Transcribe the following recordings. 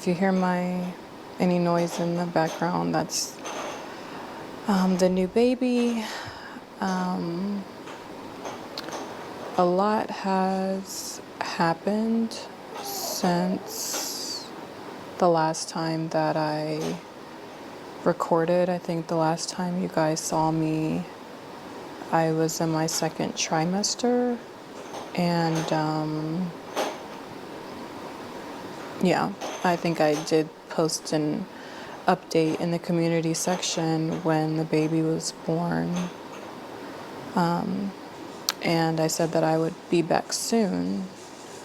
If you hear any noise in the background, that's the new baby. A lot has happened since the last time that I recorded. I think the last time you guys saw me, I was in my second trimester, and yeah, I think I did post an update in the community section when the baby was born. And I said that I would be back soon.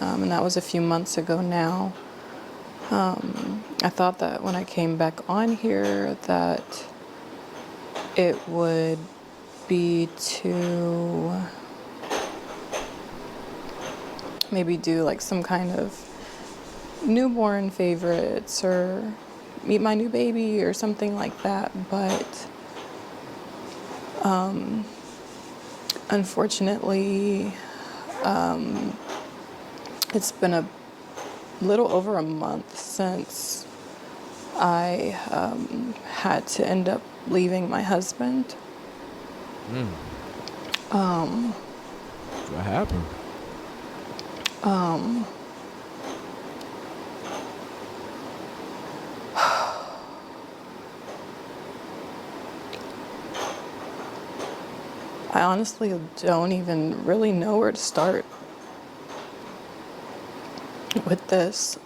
And that was a few months ago now. I thought that when I came back on here that it would be to maybe do like some kind of newborn favorites or meet my new baby or something like that, but unfortunately it's been a little over a month since I had to end up leaving my husband. What happened? I honestly don't even really know where to start with this,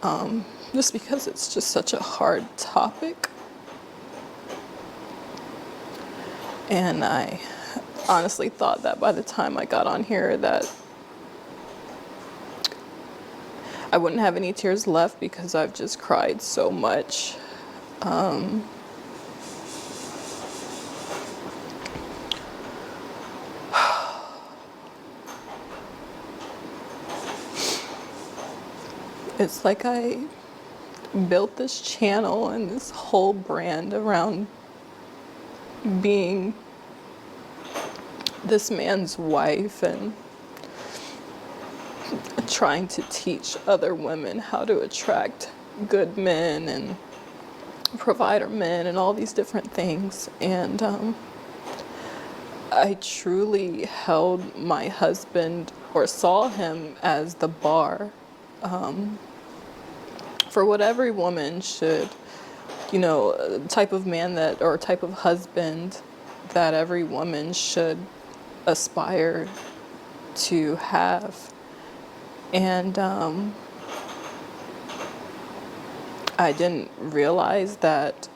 just because it's just such a hard topic. And I honestly thought that by the time I got on here that I wouldn't have any tears left because I've just cried so much. It's like I built this channel and this whole brand around being this man's wife and trying to teach other women how to attract good men and provider men and all these different things. And I truly held my husband, or saw him, as the bar for what every woman should, type of man that, or type of husband that every woman should aspire to have. And I didn't realize that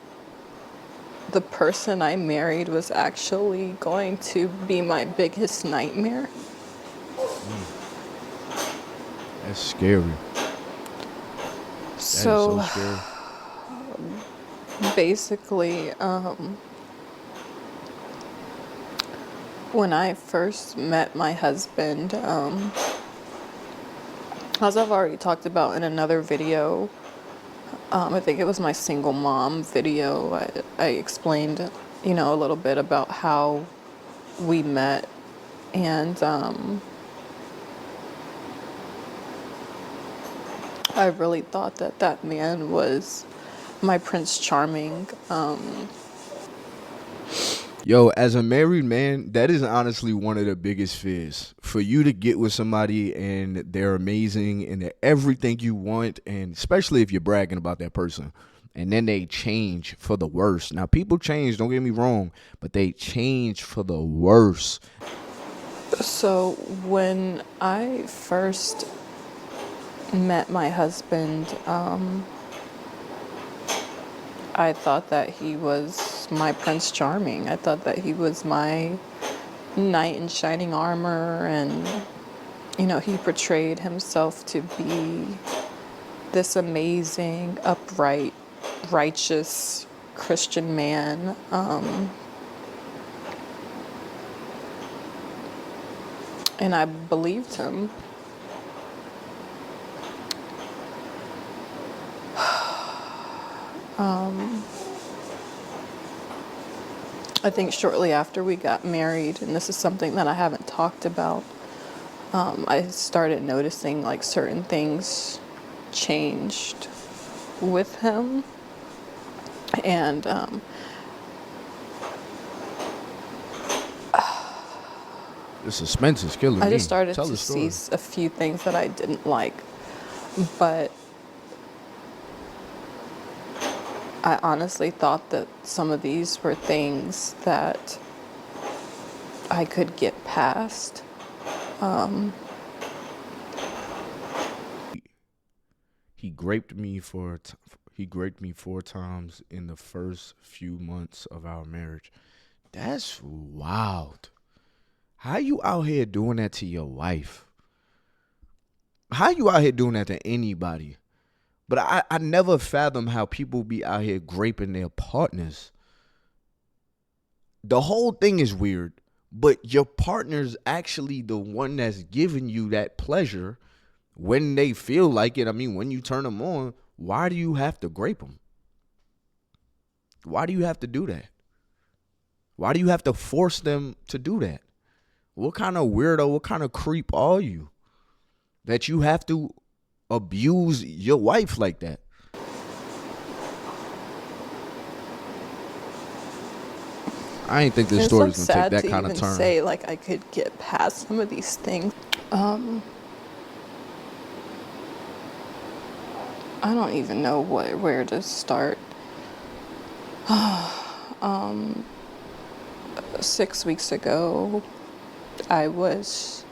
the person I married was actually going to be my biggest nightmare. That's scary. So Scary. basically, when I first met my husband, as I've already talked about in another video, I think it was my single mom video, I explained, a little bit about how we met. And I really thought that that man was my Prince Charming. Yo, as a married man, that is honestly one of the biggest fears. For you to get with somebody and they're amazing and they're everything you want, and especially if you're bragging about that person, and then they change for the worse. Now, people change, don't get me wrong, but they change for the worse. So when I first met my husband, I thought that he was my Prince Charming. I thought that he was my knight in shining armor, and he portrayed himself to be this amazing, upright, righteous Christian man. And I believed him. I think shortly after we got married, and this is something that I haven't talked about, I started noticing like certain things changed. with him. And The suspense is killing I me. just started Tell to the see story. a few things that I didn't like. But I honestly thought that some of these were things that I could get past. He raped me he raped me 4 times in the first few months of our marriage. That's wild. How you out here doing that to your wife? How you out here doing that to anybody? But I never fathom how people be out here graping their partners. The whole thing is weird, but your partner's actually the one that's giving you that pleasure when they feel like it. I mean, when you turn them on, why do you have to grape them? Why do you have to do that? Why do you have to force them to do that? What kind of weirdo, what kind of creep are you that you have to abuse your wife like that? I didn't think this It's story so was gonna take sad that to kind of even turn. say like I could get past some of these things. I don't even know where to start. 6 weeks ago, I was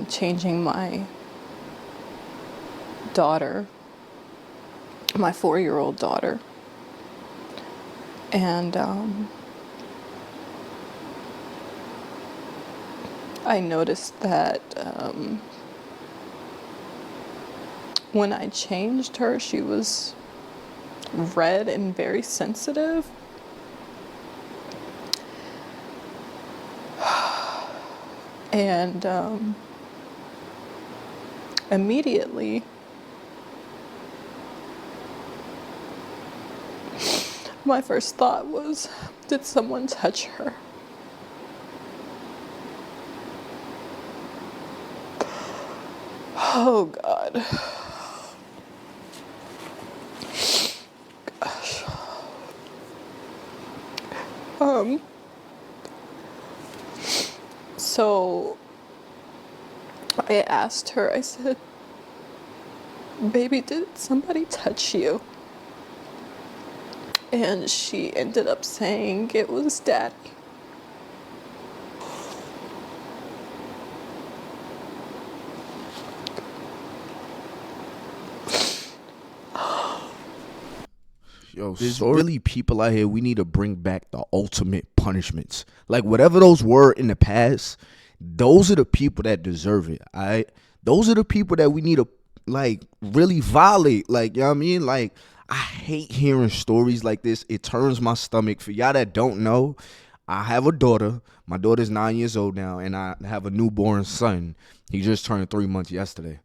changing my daughter, my 4-year-old daughter, and I noticed that when I changed her, she was red and very sensitive. And immediately, my first thought was, did someone touch her? Oh God. Gosh. So I asked her, I said, baby, did somebody touch you? And she ended up saying it was Daddy. Yo, there's really people out here, we need to bring back the ultimate punishments. Like, whatever those were in the past, those are the people that deserve it, all right? Those are the people that we need to, like, really violate. Like, you know what I mean? Like, I hate hearing stories like this. It turns my stomach. For y'all that don't know, I have a daughter. My daughter's 9 years old now, and I have a newborn son. He just turned 3 months yesterday.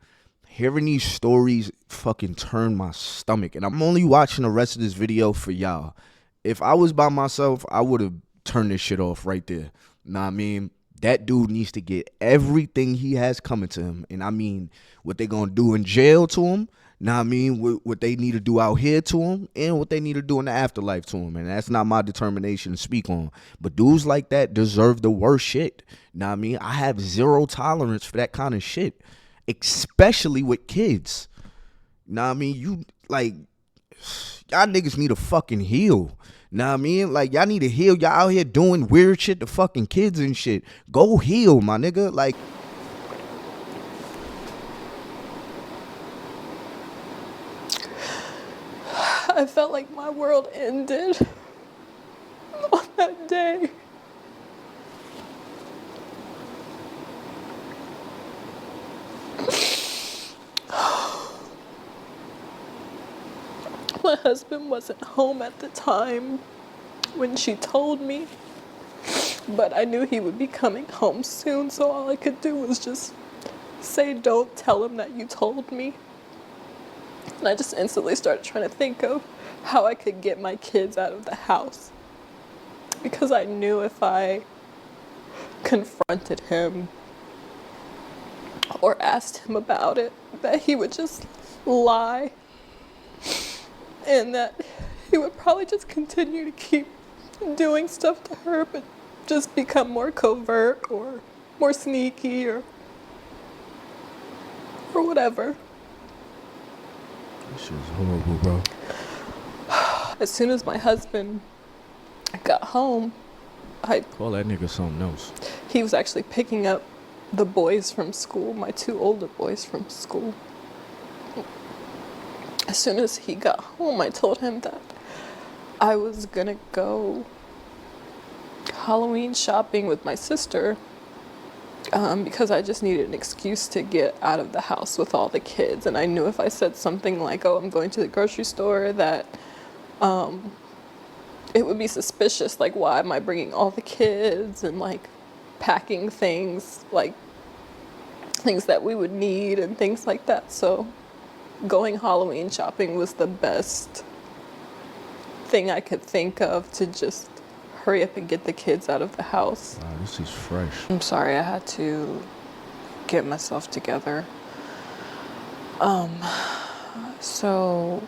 Hearing these stories fucking turn my stomach. And I'm only watching the rest of this video for y'all. If I was by myself, I would have turned this shit off right there. Know what I mean? That dude needs to get everything he has coming to him. And I mean, what they gonna do in jail to him. Know what I mean? What they need to do out here to him. And what they need to do in the afterlife to him. And that's not my determination to speak on. But dudes like that deserve the worst shit. Know what I mean? I have zero tolerance for that kind of shit. Especially with kids. Know what I mean? You, like, y'all niggas need to fucking heal. Know what I mean? Like, y'all need to heal. Y'all out here doing weird shit to fucking kids and shit. Go heal, my nigga. Like, I felt like my world ended on that day. My husband wasn't home at the time when she told me, but I knew he would be coming home soon, so all I could do was just say, don't tell him that you told me. And I just instantly started trying to think of how I could get my kids out of the house. Because I knew if I confronted him or asked him about it, that he would just lie. and that he would probably just continue to keep doing stuff to her, but just become more covert or more sneaky or whatever. This shit's horrible, bro. As soon as my husband got home, Call that nigga something else. he was actually picking up the boys from school, my 2 older boys from school. As soon as he got home, I told him that I was gonna go Halloween shopping with my sister because I just needed an excuse to get out of the house with all the kids. And I knew if I said something like, oh, I'm going to the grocery store, that it would be suspicious. Like, why am I bringing all the kids and like packing things, like things that we would need and things like that. So going Halloween shopping was the best thing I could think of to just hurry up and get the kids out of the house. Wow, this is fresh. I'm sorry, I had to get myself together. So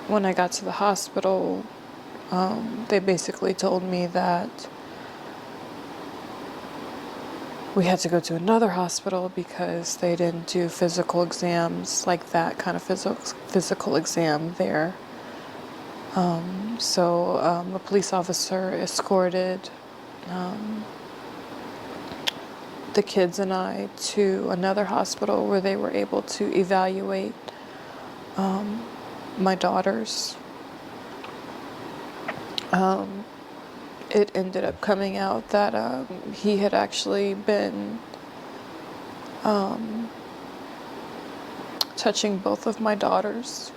when I got to the hospital, they basically told me that we had to go to another hospital because they didn't do physical exams, like that kind of physical exam there. So a police officer escorted the kids and I to another hospital where they were able to evaluate my daughters. It ended up coming out that he had actually been touching both of my daughters,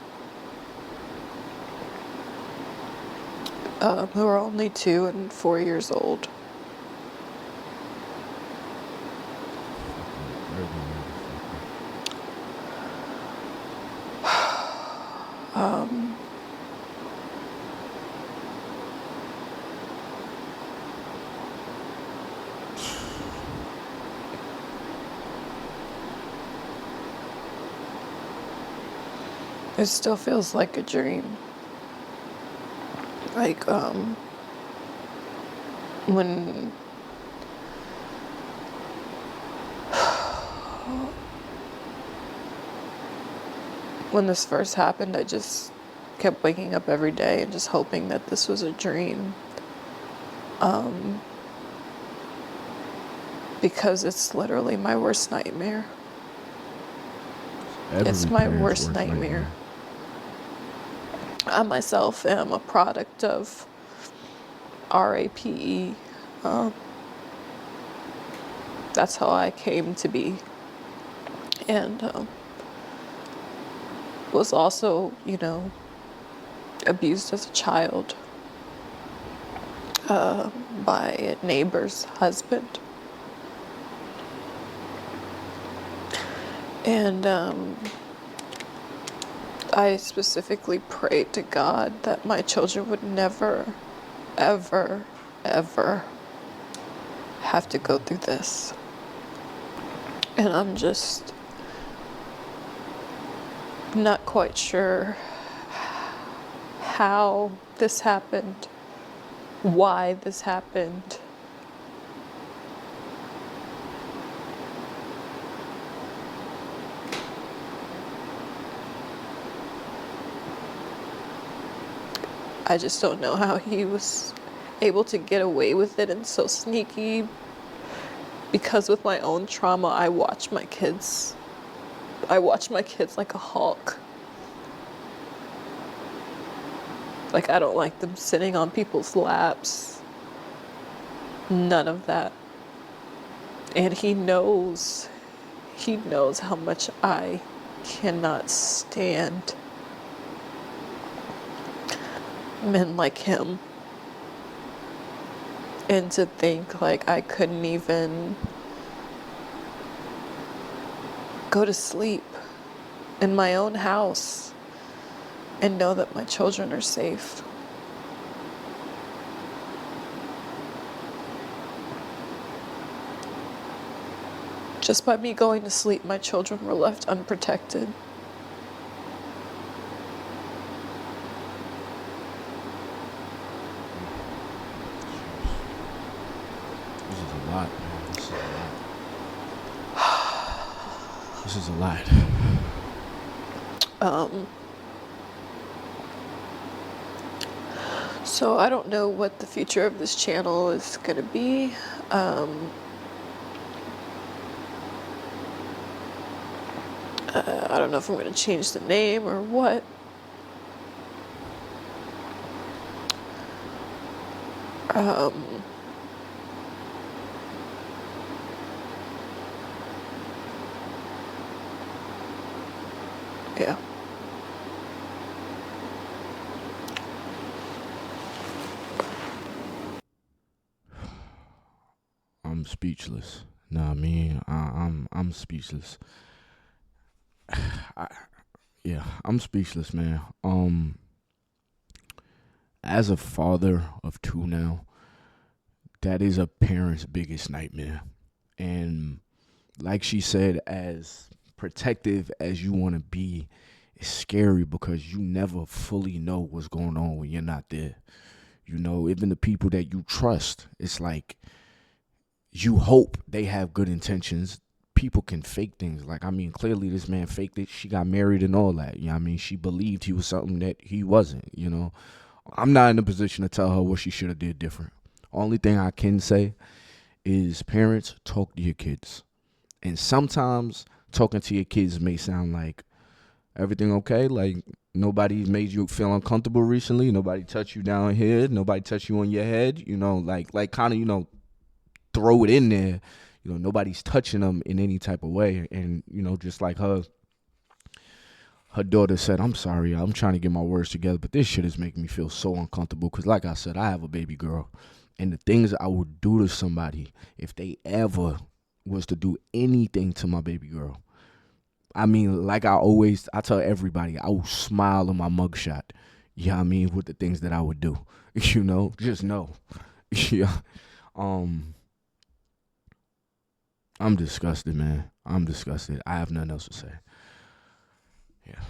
who are only 2 and 4 years old. It still feels like a dream. Like, when this first happened, I just kept waking up every day and just hoping that this was a dream. Because it's literally my worst nightmare. It's my worst nightmare. I myself am a product of RAPE. That's how I came to be. And was also, abused as a child by a neighbor's husband. And I specifically prayed to God that my children would never, ever, ever have to go through this. And I'm just not quite sure how this happened, why this happened. I just don't know how he was able to get away with it and so sneaky, because with my own trauma, I watch my kids like a hawk. Like, I don't like them sitting on people's laps. None of that. And he knows how much I cannot stand men like him. And to think like I couldn't even go to sleep in my own house and know that my children are safe. Just by me going to sleep, my children were left unprotected. This is a lot. So I don't know what the future of this channel is going to be. I don't know if I'm going to change the name or what. Yeah. I'm speechless. Nah, me, I'm speechless. Yeah, I'm speechless, man. As a father of two now, that is a parent's biggest nightmare. And like she said, as protective as you want to be, it's scary because you never fully know what's going on when you're not there. You know, even the people that you trust, it's like you hope they have good intentions. People can fake things. Like, I mean, clearly this man faked it. She got married and all that. You know what I mean? She believed he was something that he wasn't, you know. I'm not in a position to tell her what she should have did different. Only thing I can say is parents, talk to your kids. And sometimes talking to your kids may sound like everything okay, like nobody made you feel uncomfortable recently, nobody touched you down here, nobody touched you on your head, you know, like kind of, you know, throw it in there, you know, nobody's touching them in any type of way. And, you know, just like her daughter said, I'm sorry, I'm trying to get my words together, but this shit is making me feel so uncomfortable because, like I said, I have a baby girl. And the things I would do to somebody if they ever was to do anything to my baby girl, I mean, like I tell everybody, I will smile on my mugshot. Yeah, I mean, with the things that I would do, you know, just know. Yeah. I'm disgusted, man. I'm disgusted. I have nothing else to say. Yeah.